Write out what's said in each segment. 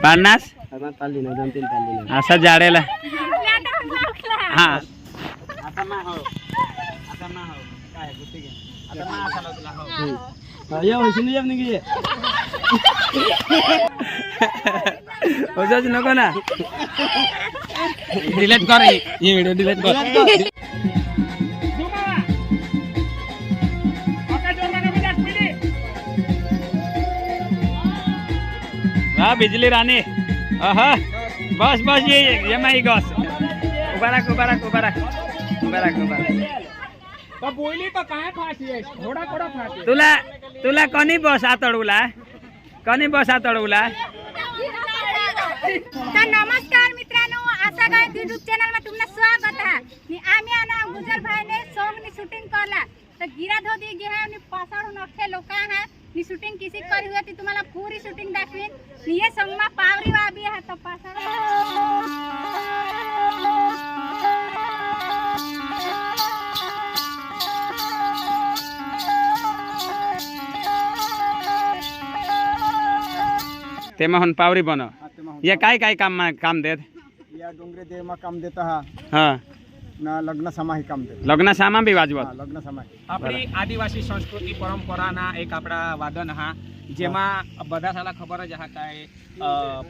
पारनास असा जाडेला हा आता मा हो काय गुत्ती घे आता मा असा लावला हो ये होशील ये निघे होजाच नको ना डिलीट कर ये व्हिडिओ डिलीट कर हाँ बिजली रानी बस बस ये माई गॉस उबारक उबारक उबारक उबारक उबारक तो बोली तो काय फाटी आहे थोडा थोडा फाटी तुला तुला कोणी बस आतडवला कोणी बस आतडवला तर नमस्कार मित्रांनो असा काय YouTube चॅनल मध्ये तुमचं स्वागत आहे मी आम्ही आणि गुजर भाईने सॉन्ग नी शूटिंग करला तर गिरा धोदी गे है आणि पासाडून अख्खे लोक आहे नी शूटिंग किसी करी हुई ती तुम्हाला पूरी शूटिंग दाखवीन नी ये सॉन्ग मा पावरी वाबी है तो पासाड तेमा हन पावरी बनो ये काय काम देत या डोंगरे देव मा काम देता हा हाँ ना लग्न समाही काम देता लग्न सामा बी वाजवत लग्न समाही આપણી આદિવાસી સંસ્કૃતિ પરંપરાના એક આપણા વાદન હા જેમાં બધા સાલા ખબર જ હા કાંઈ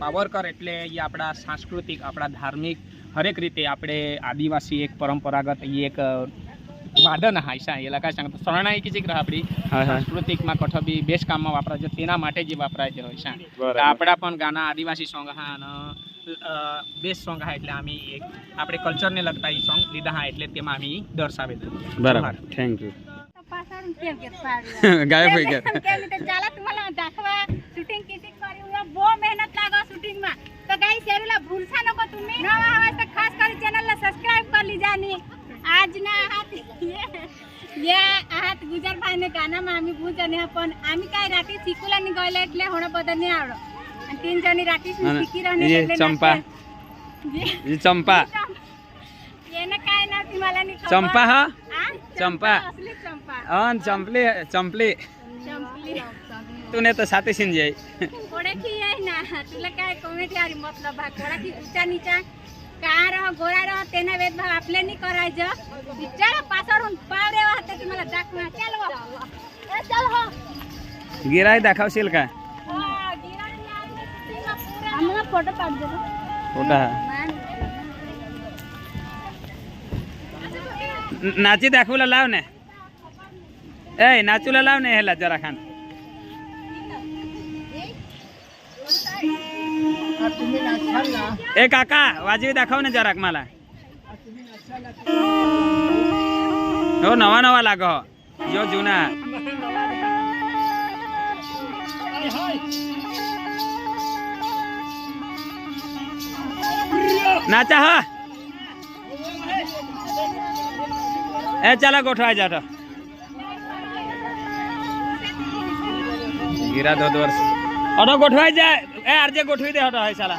પાવરકર એટલે એ આપણા સાંસ્કૃતિક આપણા ધાર્મિક હરેક રીતે આપણે આદિવાસી એક પરંપરાગત એ એક વાદન હા ઈશા એલા કાંઈ सांगतो શરણાઈ की જીક આપણી સાંસ્કૃતિકમાં કઠબી બેસ્ટ કામમાં વાપરાય છે તેના માટે જે વાપરાય છે ઈશા આપણા પણ ગાના આદિવાસી સોંગ હા અને બેસ્ટ સોંગ હા એટલે આમી એક આપણે કલ્ચરને લગતા એ સોંગ લીધા હા એટલે તેમાં આમી દર્શાવેલું बरोबर थँक यू पासाडून तेल घेत पावरी गायब होई गेल केली तर चला तुम्हाला दाखवा शूटिंग किती करी हुई बो मेहनत लागा शूटिंग में तो गाइस यारला भूलसा नको तुम्ही नवा आवाज तर खास कर चॅनल ला सबस्क्राइब कर लीजानी आज ना आहात ये आहात गुजर भाईने गाना में आम्ही भूजने पण आम्ही काय रात्री शिकूला निघायला એટલે होणं बदल नाही आवड आणि तीन जणी रात्री शिकी रहने ये चंपा ये चंपा ये ना काय ना तुम्हाला नाही खबर चंपा हा आ? चंपा असली चंपा अन चंपली चंपली चंपली तूने तो साथी सिन जाई कोडे की आहे ना तुला काय कॉमेडी आरी मतलब भाग कोडा की ऊंचा नीचा काय रह गोरा रह तेना वेद भाव आपले नाही करायचं विचार पासडून पावरे वाहते तुम्हाला दाखवा चल हो ए चल हो गिराई दाखवशील का आम्हाला फोटो काढ दे फोटा नाची दाखवला लाव ने ए नाचूला लाव ने ह्याला जरा खान तुम्ही नाचाल ना ए काका वाजवी दाखव ने जरा मला हो नवा नवा लाग जो जुना नाचा हा ए चला गोठवाय जात गिरा 2 वर्ष अडो गोठवाय जाय ए आरजे गोठवी दे हटो है साला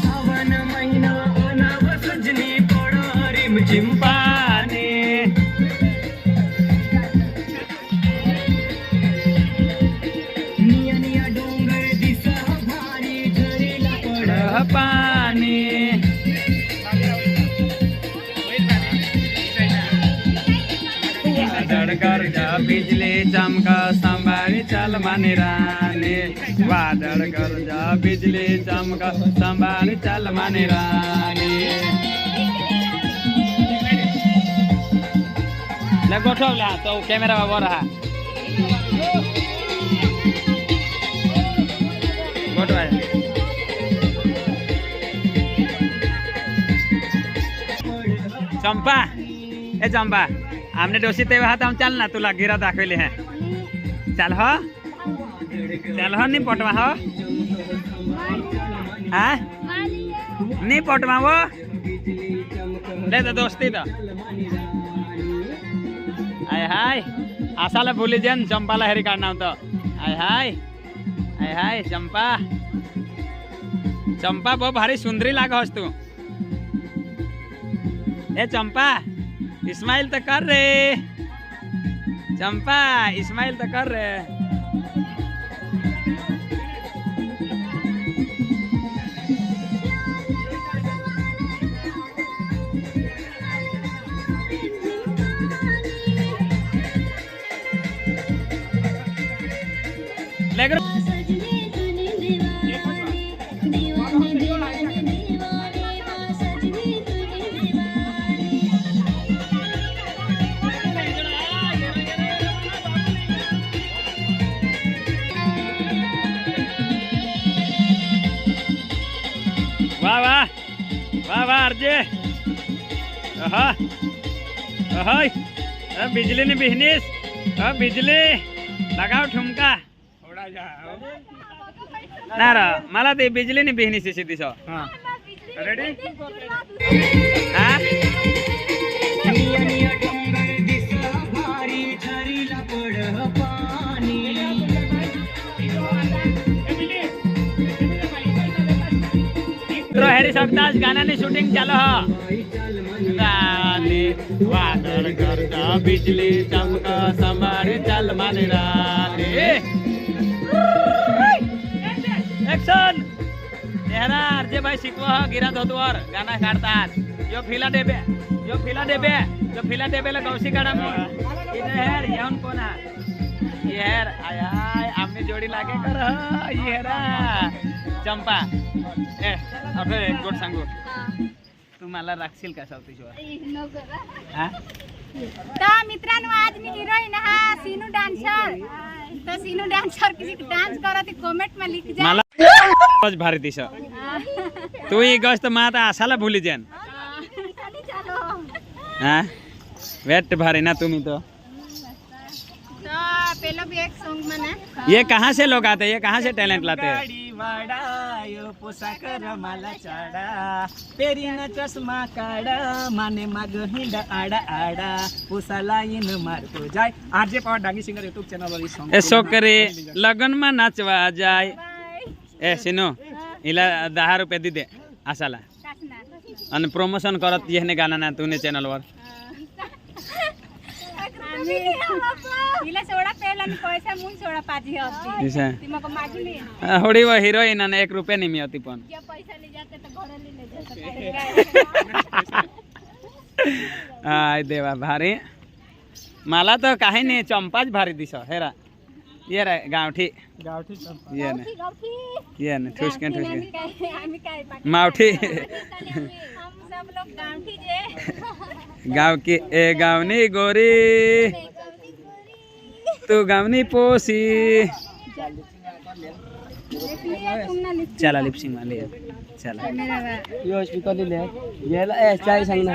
सावन महिना नाव सजनी पडो रिम चिंपाने पानी वादळ गरजा बिजली चमका संभाळी चल माने राने वादळ गरजा बिजली चमका संभाळी चल माने राने गोठवला तो कॅमेरा वर हा गोठवाय चंपा ए चंपा हमने डोसी तेव्हा हात चल ना तुला गिरा दाखवले हैं चल हो नहीं पटवा हो हाँ नहीं पटवा वो ले तो दोस्ती तो आय हाय आसाला भूली जेन चंपाला हेरी काढना होतं आय हाय चंपा चंपा बहुत भारी सुंदरी लाग हस तू ए चंपा इस्माइल तो कर रे, चंपा इस्माइल तो कर रे। लेकर वाह वाह वाह वाह अर्जे बिजली ने बिजनेस बिजली लगाओ ठुमका ना रा मला ते बिजली ने बिजनेस सिद्धी सो हाँ रेडी हाँ हेरी सकतास गाना ની શૂટિંગ ચાલો રાને વાદળ કરતા बिजली चमका समारे चल माने राने एक्शन हेरा अर्जे भाई शिकवा गिरा धोतवर गाना काढतात यो फिला डेबे ला गौशी काढा इधर हेर येऊन कोण हा हेर आय आम्ही जोडी लागे कर ये हेरा चंपा ए अरे एक गोट सांगू तू मला राखशील का सावतीशिवाय तो मित्रांनो आज मी हिरोईन हा सीनू डान्सर तो सीनू डान्सर किसी डान्स करो ती कमेंट में लिख जा मला बस भारी दिस तू ही गोष्ट माता आसाला भूली जान हाँ वेट भारी ना तुम्ही तो पहले भी एक सॉन्ग में ना ये कहाँ से लोग आते हैं, ये कहाँ से टैलेंट लाते हैं? चष्मा काढा माने माग हिंडा आडा आडा पुसाला इन मारतो जाय RJ Pawar Dangi singer YouTube channel वर सॉन्ग ऐसो करे लगन में नाचवा जाय ए सिनो इला 10 रुपये दी दे आसाला आणि प्रमोशन करत येने गाना ना तूने चॅनल वर हिला सोडा पेला आणि पैसा मुन सोडा पाजी होती ती मग मागली होडी व हिरोईन आणि 1 रुपया नाही मिळती पण क्या पैसा ले जाते तो घर ले जाते आय देवा भारी मला तर काही नाही चंपाच भारी दिस हेरा ये रे गावठी ये ने ठुसके आम्ही काय मावठी हम सब लोग गांठी जे गाव की ए गावनी गोरी तू गावनी पोसी चला लिपसिंग वाले चला यो स्पीकर ले ये ए चाय सांग ना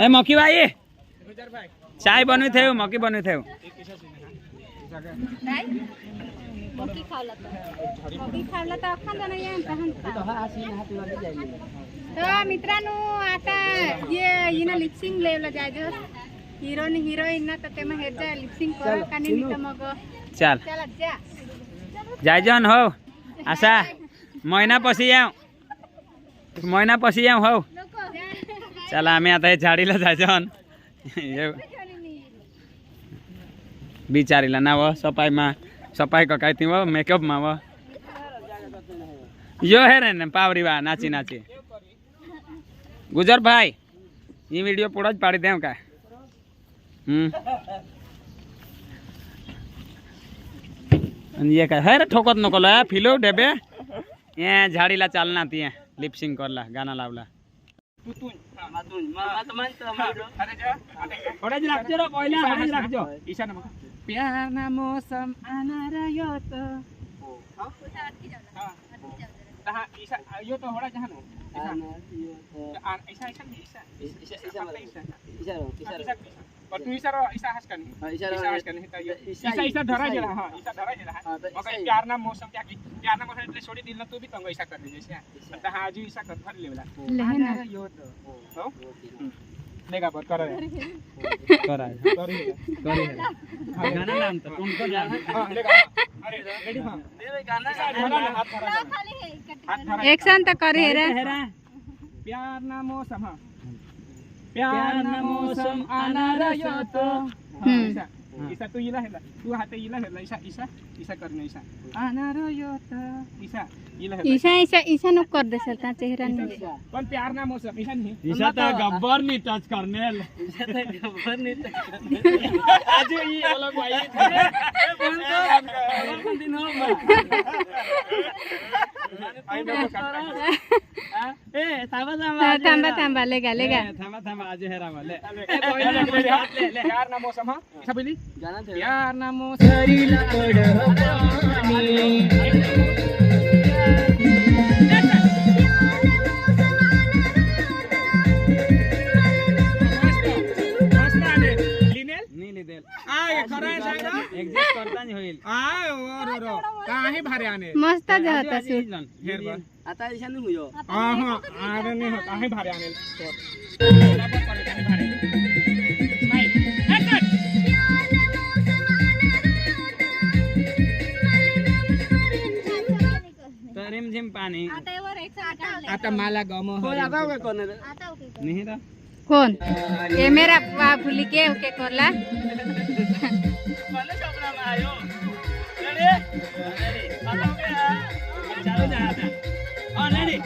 ए मकी भाई चाय बनवी थे मकी बनवी थे मकी खावला तर अख्खा जण येईन तहन तो मित्रांनो आता ये हिना लिपसिंग लेवला जायचं हिरोईन ना तर ते मग हेर जा लिपसिंग कर कानी नाही तर मग चल चला जा जायजन हो असा महिना पशी येऊ हो चला आम्ही आता हे झाडीला जायजन बिचारीला ना व सफाई का कहती वो मेकअप में वो यो है रे पावरी वा नाची नाची गुजर भाई ये वीडियो पूरा पाड़ी दे का ये का है रे ठोकत नको ला फिलो डेबे ये झाडीला चालना ती लिपसिंग करला गाना लावला थोड़ा जी राखजो रे पहिला हात राखजो ईशान मग प्यार ना मौसम आना रयो तो हां ईशा यो तो होड़ा जहां नो ईशा पर तू ईशा हस करनी ईशा हस करनी त ईशा धरा जेला हां ईशा धरा जेला मग प्यार ना मौसम क्या प्यार ना मौसम એટલે છોડી દિલ ના तू भी तंग ईशा कर दीजिए त हां आजू ईशा कर फर लेवला आना रयो तो लेगा पर करा गाना नाम तो तुमको जाना हां लेगा अरे रेडी हां दे गाना हाथ धरा एक्शन तो करे रे प्यार ना मौसम हां प्यारना मौसम आना रह्यो तो ईसा ईसा तू इला हेला तू हाते इला हेला ईसा ईसा ईसा करने ईसा आना रह्यो तो ईसा इला हेला ईशा ईशा ईशा नको कर दे सर चेहरा नहीं पण प्यारना मौसम ईसा नहीं ईशा तो गब्बर नहीं टच करने ईशा तो गब्बर नहीं टच आज ये अलग भाई कौन दिन हो आई नको करता ए थांबा थांबा थांबा लेगा लेगा थांबा आज हेरा मले प्यारना मौसम हां ईसा बोली गाना दे प्यारना मौसम मस्त होता सूट आता ईशा नहीं हुयो रिमझिम पाणी आता मला गम कोण आता काय कोण नहीं रा कौन ये मेरा भूली के ओके करला शोभना में आयो रेडी आता ओके चालू जा आता रेडी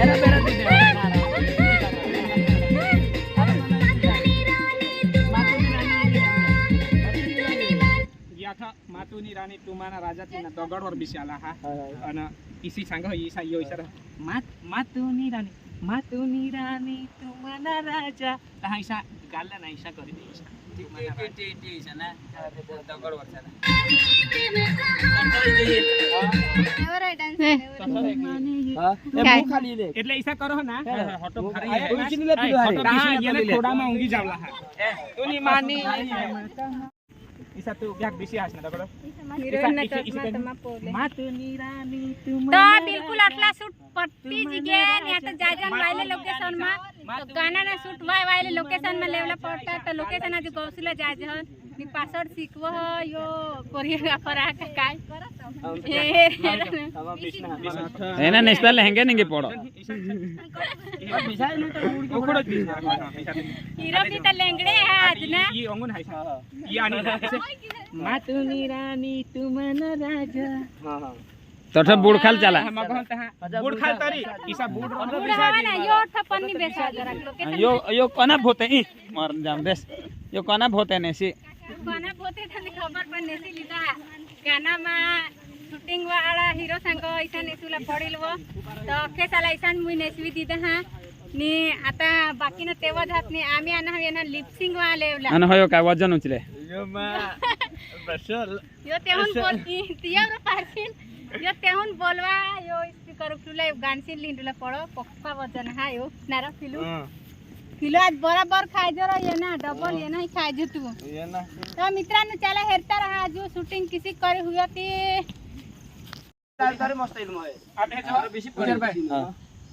एरा बेरा दे मातुनी राणी तुम्हाला राजाची ना दगडवर बिशाला हा आणि इसी सांग इसा यो इसा मातुनी राणी तुम्हाला राजा हा इसा गाल्ला ना इसा करी दे इसा ईशा ना दगडवर चला काय खाली ले એટલે ઈસા કરો ના હોટો ખરી ઉચીને લે પીલો હારે હા એને થોડામાં ઊંઘી જાવલા હા તુની માની ઈસા તું ક્યાંક બેસી આસ ના દગડો हीरोइन ना चश्मा तमा पोले માતુની રાણી तो बिल्कुल अटला सूट पट्टी जिगे या तो जाजन वाले लोकेशन में तो गाना ना सूट वाले लोकेशन में लेवला पड़ता तो लोकेशन आज गौसला जाजन मी पासवर्ड सीखवो यो कोरियोग्राफर आ का काय एना नेशनल लहंगे नहीं पड़ो हीरो भी तो लेंगड़े है आज ना ಈ ಅಂಗುನ್ ಹೈ ಈ ಆನಿ ಮಾತುನಿ ರಾಣಿ ತುಮನ ರಾಜ हां हां तो बुड़खाल चला मगहन तहा बुड़खाल तरी ईसा बुड़ बूढ़ा ना यो ठपन्नी बेसा जरा लोकेशन यो कोना भोते ई मर जाम देस यो कोना भोते नेसी कोना पोते थाने खबर पर नेसी लिदा गाना में शूटिंग वाला हीरो संग ऐसा नेसुला पडिलवो तो के साला ऐसा मुई नेसवी दिदा हा नी आता बाकी ना तेवा जात नी आम्ही आना येना लिपसिंग वालेवला अन होयो काय वजन उचले यो मा बसल यो तेहून बोलती तियावर पारशील यो तेहून बोलवा यो स्पीकर उठुला गानशील लिंडुला पडो पक्का वजन हा यो नारा फिलू किलो आज बराबर खाय जरा ये ना डबल ये ना खाय जो तू ये ना तो मित्रांनो चला हेरता रहा जो शूटिंग किसी करे हुई थी तारे मस्त इल्म आहे आपे जरा बेसी पडर भाई हां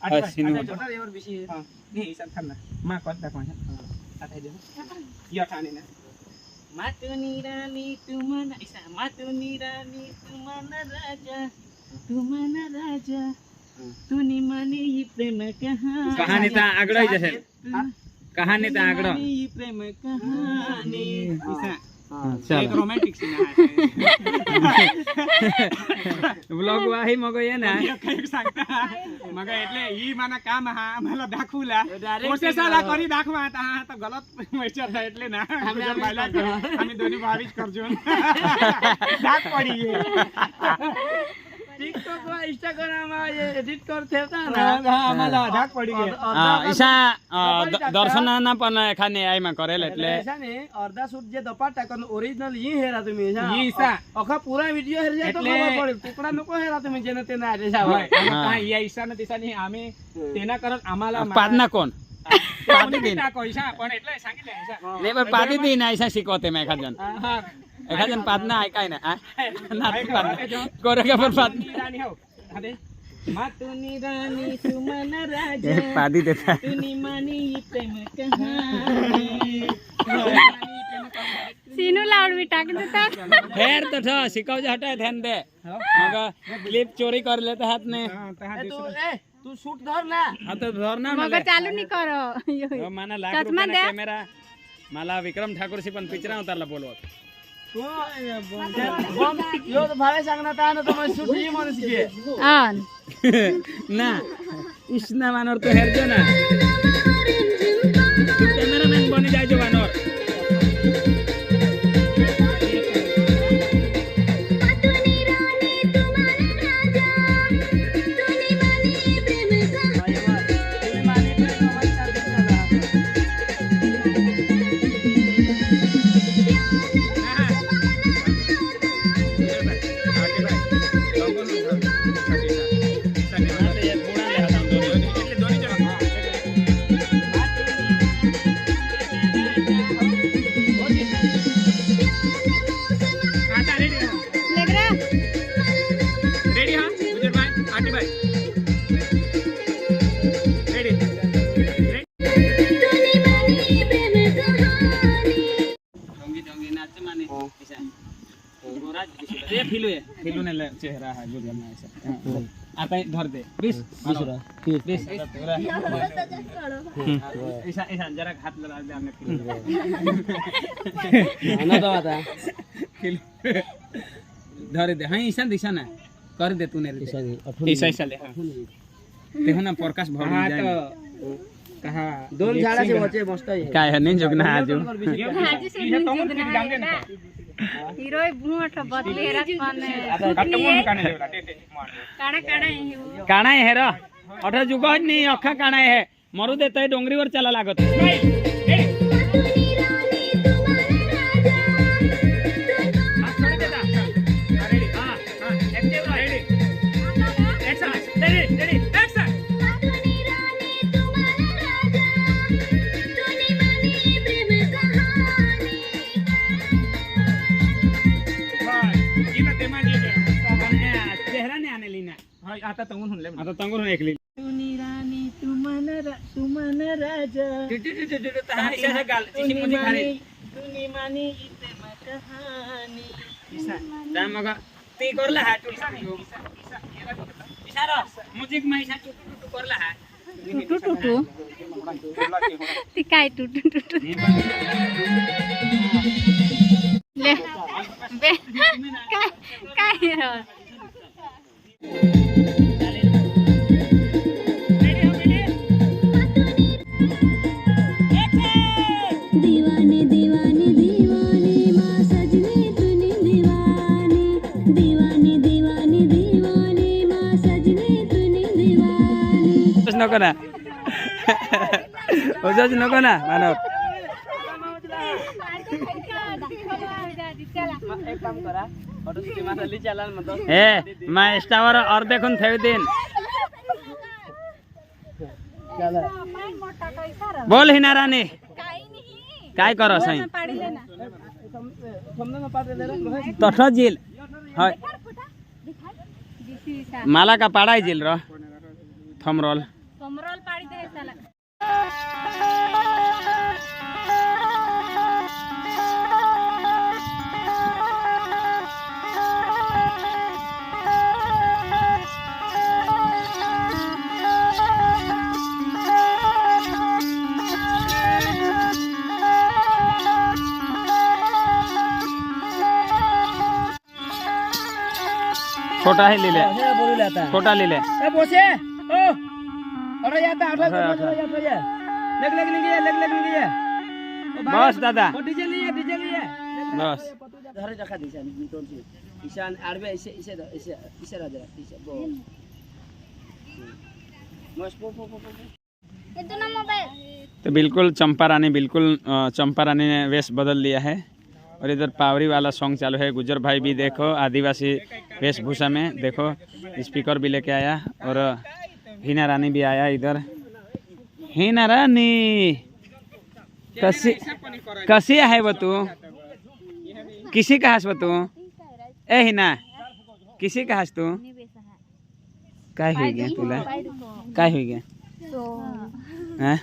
अच्छा सिनेमा छोटा एवर बेसी हां नी ईसा खाना मा कत दाखवा आता दे यो ठाने ना मातुनी राणी तुमना ईसा मातुनी राणी तुमना राजा तुनी माने ही प्रेम कहानी ता आगळा जसे कहानी ता आगळा ही प्रेम कहानी ईसा चल एक रोमांटिक सीन आहे ब्लॉग वाही मग ये ना काही सांगता मग એટલે ઈ માના કામ હા मला दाखवला प्रोसेसला करी दाखवा आता हा तर गलत विचार आहे એટલે ना आम्ही दोन्ही भावीच करजो दाख पडी टिकटॉक वा इंस्टाग्राम वा एडिट कर ठेवता ना आम्हाला दाख पडी ईशा दर्शनाना पण एखाने आई मा करेल એટલે ने अर्धा सूट जे दपाट टाकून ओरिजिनल ही हेरा तुम्ही ईसा अखा पूरा व्हिडिओ हेरजा तो એટલે- खबर पडेल तुकडा नको हेरा तुम्ही जेने ते नाही आले होय आता या ईशाने दिसाने आम्ही तेना करत आम्हाला पादना कोण पादी दिन टाको ईशा पण એટલે सांगितलं ईशा नाही पण पादी दी ना ईशा शिकवते मी एखादजण हा एखादजण पादना ऐकाय ना नाही पादना कोरियोग्राफर पादना राणी हो अरे मातुनी राणी तुमना राजा पादी देता तुनी मानी प्रेम कहानी तीनों लाउड भी टाक देता हेर तो ठो सिकाव जा हटाए ध्यान दे मगर क्लिप चोरी कर लेते हाथ में तू शूट धर ना हाँ तो धरना मगर चालू नहीं करो माना लाख चश्मा रुपये दे कैमेरा मला विक्रम ठाकुर से पण पिक्चर उतारला बोलवत तू यो तो भावे सांगना ता ना तो मैं शूट ही माणूस घे ऑन ना इसना वानर तो हेर जो ना तू कैमरामैन बनी जाए जो वानर रेडी हाँ गुजर भाई आटी भाई रेडी जोंगी जोंगी नाच माने ऐसा गोरा ये फिलू ने चेहरा है जो करना ऐसा आता है धर दे 20 ऐसा ऐसा जरा हाथ लगा दे हमने आना तो आता धर दे हाँ ईशान दिशा ना कर दे तूने ऐसा ऐसा ले हाँ देखो ना प्रकाश भर जाए कहाँ दोन झाड़ा से बचे मस्त है काय है नहीं जोगना आजू हाजी से ये तो मुझे जाने ना हीरो भूठ बदले रखने कटमोन काने देला टेटे काड़ा काड़ा काणा है हेरो अठा जुग नहीं अखा काणा है मरु देते डोंगरी वर चला लागत चेहरा नहीं आने लीना आता तंगून हुनले आता तंगूर एक ली रानी तुमन राजा ऐसा गाल चिची मुझे खाली तुनी मानी इते मैं कहानी जा मगा ती करला हा टुटू इशारा म्युझिक मा इशा टुटू करला हा टुटू ती काय टुटू ले बे काय रो दीवाने दीवाने दीवाने माँ सजनी तूने दीवाने दीवाने दीवाने दीवाने माँ सजनी तूने दीवाने कुछ नको ना ओजच नको ना मानव एक काम करा और उसके माथा ली चला मत ए मैं स्टावर अर्धे खून ठेव देन चला बोल हिना रानी काय करो सही पाड़ी लेना समझ में पाते ले रहा तठ जेल हाय माला का पाड़ा जेल रो थमरोल कमरोल पाड़ी दे साला छोटा ही ले ले है बोल लेता छोटा ले ले ए बोसे ओ अरे याता अरे या लग नहीं गया बस दादा ओ डीजे नहीं है बस घर रखा दिशा नितोन से ईशान आरबे इसे राजा इसे बो मस्त पो ये तो ना मोबाइल तो बिल्कुल चंपा रानी ने वेश बदल लिया है और इधर पावरी वाला सॉन्ग चालू है गुजर भाई भी देखो आदिवासी वेशभूषा में देखो स्पीकर भी लेके आया और हिना रानी भी आया इधर हिना रानी कसी आहे व तू किसी का हस व तू ए हिना किसी का हस तू काय हुई गया तुला काय हुई गया हैं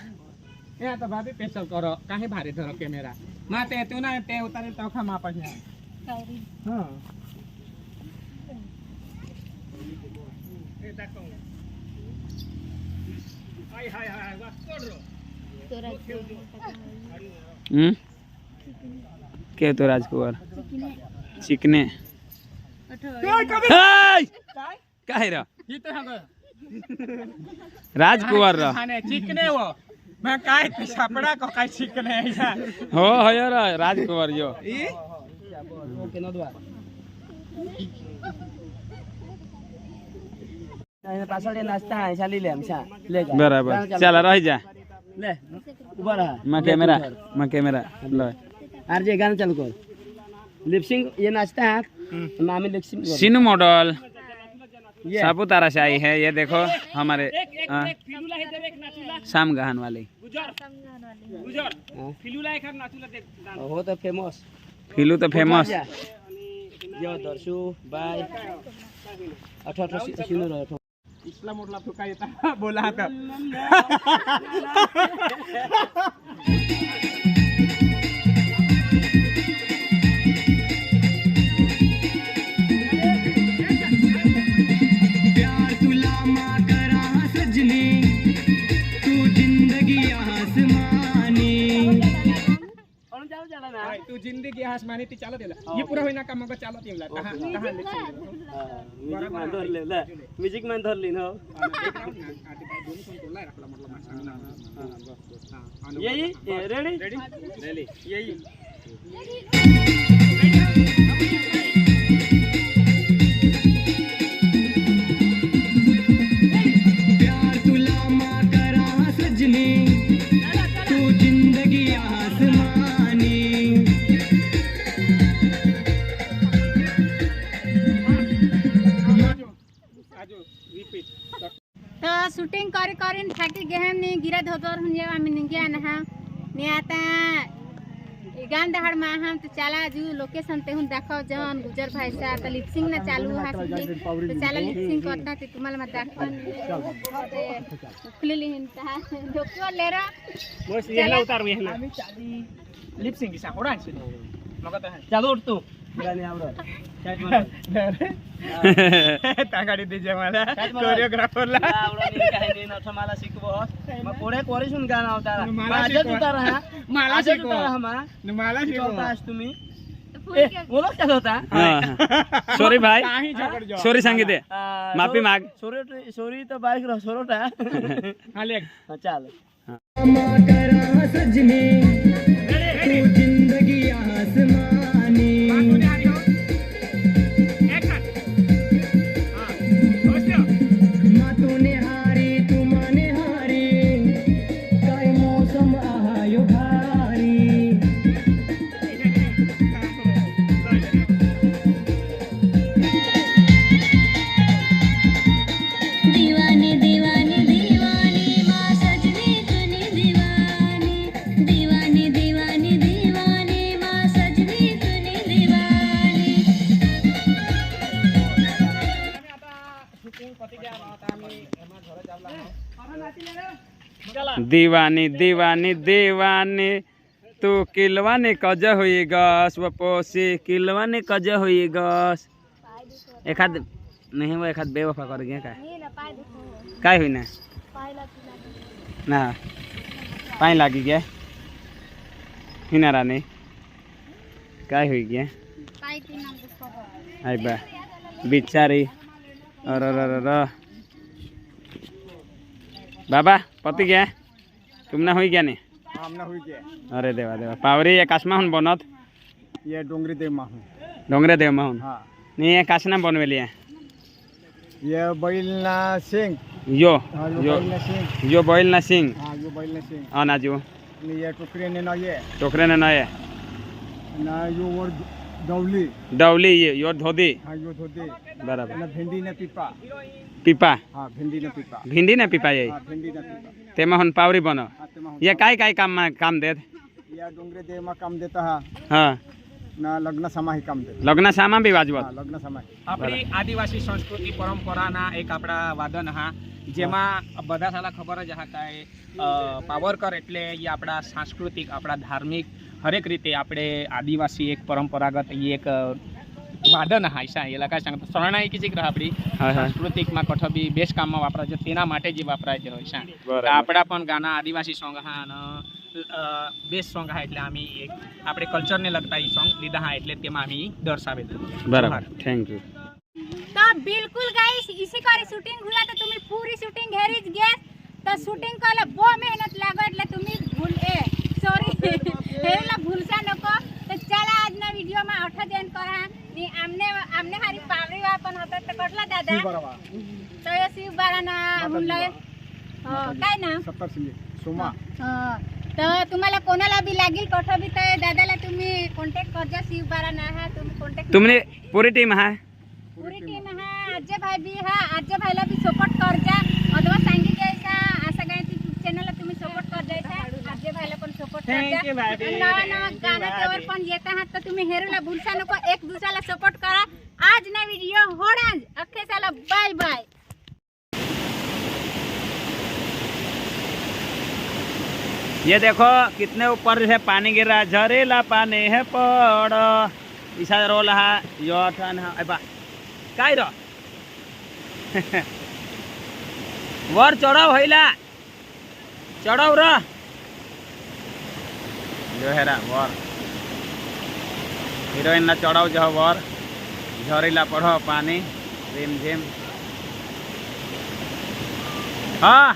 ए आता भाभी पेशल करो काहे भारी धरो कैमरा માં તે તું ના તે ઉતારે તોખા માં પછી કારી હા તોરા के तो राजकुमार चिकने અઠો काय रा ઈ તો હંગ राजकुमार रा ખાને ચીકને વો मैं काय छपड़ा को काय चीकने ऐसा हो यार राजकुमार जो ઓકે નો દ્વાર પાછળ એ નાસ્તા હે ચાલી લે હમસા લે જા बराबर चल रह जा લે ઉભા રહા मैं कैमरा लो आरजे गाना चालू कर लिपसिंग ये नाचता है मामी लिपसिंग सिनू मॉडल ये सापुतारा से आई है ये देखो हमारे शाम गहन वाली गुजर फिलुला एक नाचुला देख हो तो फेमस फिलू तो फेमस यो दर्शु बाय 18 सिनो रहो इस्ला मोडला तो काय येता बोला आता प्यार तुला मा करा सजनी तू जिंदगी आसमानी और जाओ चला ना तू जिंदगी आसमानी ती चालत येला ये पूरा होईना का मग चालत येला कहां कहां म्युझिक मान धरले ला म्युझिक मान धरली ना ये रेडी रेडी यही प्यार तुला मा करा सजनी तू जिंदगी आसमानी आजो रिपीट तो शूटिंग કરીને થાકી ગયા ને ગીરા ધોતર હું જેવા મે ગયા ના ને आता गान दहाड़ में हम तो चला जो लोकेशन ते हुन देखो जन गुजर भाई सा तो लिपसिंग ना चालू हा तो चला लिपसिंग करता ते तुम्हाला मत दाखवन खुलेली हिंता डोको लेरा बस येला उतार येला लिपसिंग की साकोडा आहे मग आता चालू उठ तू गाणी आवडत तागाडी दीजे मला कोरियोग्राफरला आवडत काही नाही नथ मला शिकवो मग पुढे कोरीसून गाणं अवतारा मला माझ्या शिकवा. उतारा हा मला माझ्या शिकवा. उतारा हा मा मला शिकवता आज तुम्ही फूल ए के ओळख का होता सॉरी भाई काही झगड जाओ सॉरी सांगितले माफी माग सोरी तो बारीक रह सोरोटा हाले चाल करा सजनी तू जिंदगी आसमानी मातूने हारी तू माने हारी काय मौसम आयो भारी दीवाने दीवाने दीवाने माँ सजनी तूने दीवाने दीवाने दीवाने दीवाने माँ सजनी तूने दीवाने दीवानी दीवानी दीवानी तू किलवानी कज हुई गस व पोसी किलवानी कज हुई गस एखाद नहीं वो एखाद बेवफा कर गया का नहीं ना पाए देखो काय हुई ना पाए लगी ना पानी लागी गया हिना रानी काय हुई गया पाए की नाम देखो आई बा बिचारी और बाबा पति गया तुम ना हुई गया नहीं आमना हुई के अरे देवा देवा पावरी ये काशमा हुन बनत ये डोंगरी देव माहू डोंगरे देव माहुन हां नहीं ये काशना बनवेली है ये बैलना सिंह यो हां यो बैलना सिंह यो बोइल ना सिंह हां यो बैलना सिंह अनाजू ये टुकरे ने ना ये टोकरे ने नए ना यो और दौली डवली ये यो धोदी हां यो धोती बराबर ना भिंडी ने पीपा पीपा हां भिंडी ने पीपा भिंडी ना पीपा ये हां भिंडी ने पीपा तेमा हुन पावरी बनो हां तेमा ये काय काय काम देत या डोंगरे देव मा काम देता है हाँ ना लग्न समाही काम देता लग्न सामा बी वाजवत હા લગ્ન સમય આપણી આદિવાસી સંસ્કૃતિ પરંપરાના એક આપણા વાદન હા જેમાં બધા સાલા ખબર જ હા કાંઈ પાવરકર એટલે એ આપણા સાંસ્કૃતિક આપણા ધાર્મિક हरेक रीते आपणे आदिवासी एक परंपरागत ही एक वादन हायसा एला काय सांगता शरणाई की जिक्र आपली सांस्कृतिकમાં કઠો બી બેસ્ટ કામમાં વપરાય છે તેના માટે જ વપરાય છે હોય છે આપણા પણ ગાના આદિવાસી સોંગ હા અને બેસ્ટ સોંગ હા એટલે આમી એક આપણે કલ્ચરને લગતા એ સોંગ લીધા હા એટલે તેમાં આમી દર્શાવે बराबर थैंक यू तो बिल्कुल गाइस इसी करी शूटिंग हुआ तो तुम्ही पूरी शूटिंग हेरीच गेस तो शूटिंग करायला बो मेहनत लागो એટલે तुम्ही भूल सॉरी हेरीला भूलसा नको तो चला आजना व्हिडिओ में अठा देन करा नी आमने हारी पावरी वा पण होता तो कटला दादा तो ये शिव बाराना हुनलय काय ना सोमा तो तुम्हाला कोणाला बी लागेल कठो बी तर दादाला तुम्ही कॉन्टॅक्ट करजा शिव बाराना हा तुम्ही कॉन्टॅक्ट तुमने पूरी टीम है पूरी टीम हा आज्य भाई बी हा आज्य भाईला बी सपोर्ट करजा अथवा सांगी जायचा असं काय चॅनलला तुम्ही सपोर्ट कर जायचा आज्य भाईला पण सपोर्ट करजा नवा नवा गाणं त्यावर पण येत आहात तर तुम्ही हेरूला भूलसा नको एक दुसऱ्याला सपोर्ट करा आज ना व्हिडिओ होणार अख्खे साला बाय बाय ये देखो कितने ऊपर से पानी गिर रहा है झरेला पानी है पड़ ईसा रोल हा यो ठन हा बा काय रो वर चढ़ाव होइला चढ़ाव रो जो हेरा वर हीरोइन ना चढ़ाव जो वर झरेला पड़ो पानी रिम झिम हाँ